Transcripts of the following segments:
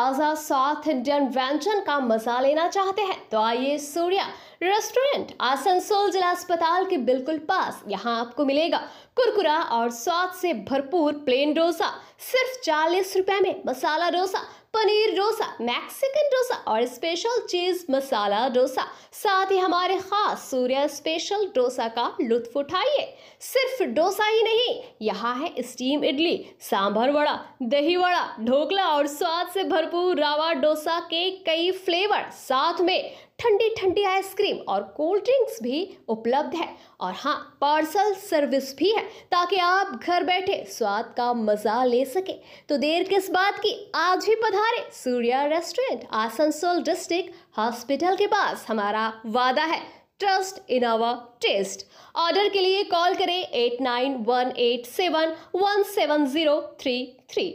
ताज़ा south Indian व्यंजन का मजा लेना चाहते हैं तो आइए सूर्या रेस्टोरेंट आसनसोल जिला अस्पताल के बिल्कुल पास। यहाँ आपको मिलेगा कुरकुरा और स्वाद से भरपूर प्लेन डोसा सिर्फ 40 रुपए में, मसाला डोसा, पनीर डोसा, मैक्सिकन डोसा और स्पेशल चीज मसाला डोसा। साथ ही हमारे खास सूर्या स्पेशल डोसा का लुत्फ उठाइए। सिर्फ डोसा ही नहीं, यहाँ है स्टीम इडली, सांभर वड़ा, दही वड़ा, ढोकला और स्वाद से भरपूर रावा डोसा के कई फ्लेवर। साथ में ठंडी ठंडी आइसक्रीम और कोल्ड ड्रिंक्स भी उपलब्ध है। और हाँ, पार्सल सर्विस भी है ताकि आप घर बैठे स्वाद का मजा ले सके। तो देर किस बात की, आज ही पधारे Surya restaurant Asansol district hospital के पास। हमारा वादा है trust in our taste. Order के लिए कॉल करें 8918717033।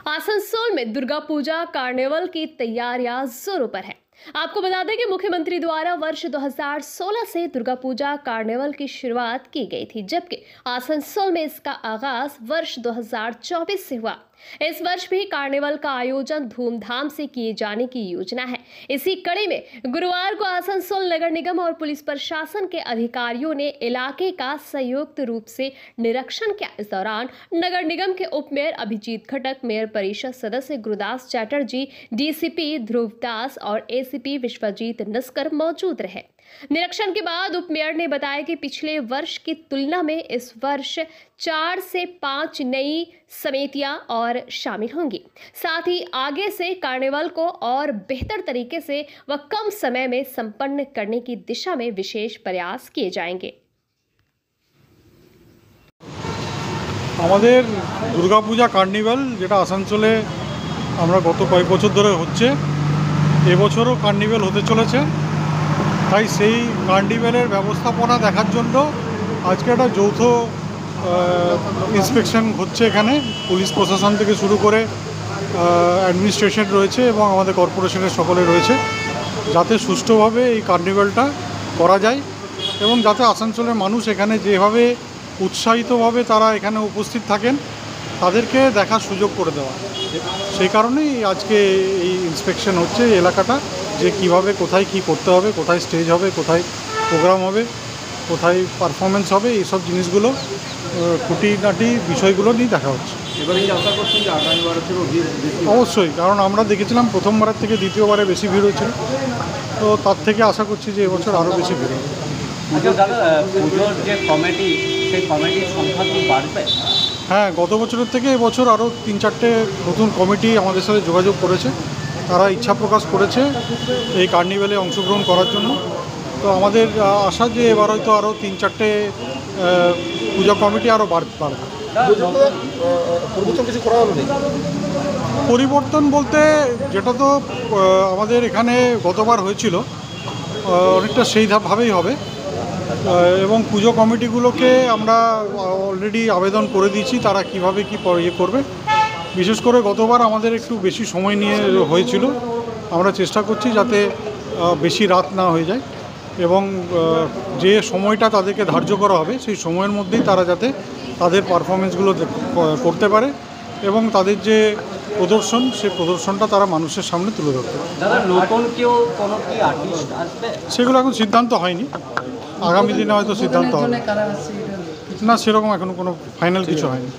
आसनसोल में दुर्गा पूजा कार्निवल की तैयारियां जोरों पर है। आपको बता दें कि मुख्यमंत्री द्वारा वर्ष 2016 से दुर्गा पूजा कार्निवल की शुरुआत की गई थी, जबकि आसनसोल में इसका आगाज वर्ष 2024 से हुआ। इस वर्ष भी कार्निवल का आयोजन धूमधाम से किए जाने की योजना है। इसी कड़ी में गुरुवार को आसनसोल नगर निगम और पुलिस प्रशासन के अधिकारियों ने इलाके का संयुक्त रूप से निरीक्षण किया। इस दौरान नगर निगम के उप मेयर अभिजीत खटक, मेयर परिषद सदस्य गुरुदास चैटर्जी, डीसीपी ध्रुवदास और एसीपी विश्वजीत नस्कर मौजूद रहे। निरीक्षण के बाद उप मेयर ने बताया कि पिछले वर्ष की तुलना में इस वर्ष 4 से 5 नई समितियां और शामिल होंगी। साथ ही आगे से कार्निवल को और बेहतर तरीके से व कम समय में संपन्न करने की दिशा में विशेष प्रयास किए जाएंगे। আমাদের দুর্গাপূজা কার্নিভাল যেটা আসানসোলে আমরা গত কয়েক বছর ধরে হচ্ছে, এবছরও কার্নিভাল হতে চলেছে। তাই সেই কার্নিভালের ব্যবস্থাপনা দেখার জন্য আজকে একটা যৌথ ইন্সপেকশন হচ্ছে। এখানে পুলিশ প্রশাসন থেকে শুরু করে অ্যাডমিনিস্ট্রেশন রয়েছে এবং আমাদের কর্পোরেশনের সকলে রয়েছে, যাতে সুষ্ঠুভাবে এই কার্নিভালটা করা যায় এবং যাতে আসানসোলের মানুষ এখানে যেভাবে উৎসাহিতভাবে তারা এখানে উপস্থিত থাকেন তাদেরকে দেখার সুযোগ করে দেওয়া। সেই কারণেই আজকে এই ইন্সপেকশন হচ্ছে এই এলাকাটা, যে কীভাবে কোথায় কী করতে হবে, কোথায় স্টেজ হবে, কোথায় প্রোগ্রাম হবে, কোথায় পারফরমেন্স হবে, এইসব জিনিসগুলো খুঁটিনাটি বিষয়গুলো নিয়ে দেখা হচ্ছে। অবশ্যই, কারণ আমরা দেখেছিলাম প্রথমবারের থেকে দ্বিতীয়বারে বেশি ভিড় হয়েছিল, তো তার থেকে আশা করছি যে এবছর আরও বেশি ভিড় হবে। পুজোর যে কমিটি, সেই কমিটির সংখ্যা কি বাড়বে? হ্যাঁ, গত বছরের থেকে এবছর আরও 3-4টে নতুন কমিটি আমাদের সাথে যোগাযোগ করেছে। তারা ইচ্ছা প্রকাশ করেছে এই কার্নিভালে অংশগ্রহণ করার জন্য। তো আমাদের আশা যে এবার হয়তো আরও 3-4টে পূজা কমিটি আরও বাড়বে। পরিবর্তন বলতে যেটা তো আমাদের এখানে গতবার হয়েছিল অনেকটা সেই ভাবেই হবে এবং পুজো কমিটিগুলোকে আমরা অলরেডি আবেদন করে দিয়েছি তারা কিভাবে কি ইয়ে করবে। বিশেষ করে গতবার আমাদের একটু বেশি সময় নিয়ে হয়েছিল, আমরা চেষ্টা করছি যাতে বেশি রাত না হয়ে যায় এবং যে সময়টা তাদেরকে ধার্য করা হবে সেই সময়ের মধ্যেই তারা যাতে তাদের পারফরমেন্সগুলো করতে পারে এবং তাদের যে প্রদর্শন সেই প্রদর্শনটা তারা মানুষের সামনে তুলে ধরতে পারে। সেগুলো এখন সিদ্ধান্ত হয়নি, আগামী দিনে হয়তো সিদ্ধান্ত হবে। না, সেরকম এখনো কোনো ফাইনাল কিছু হয়নি।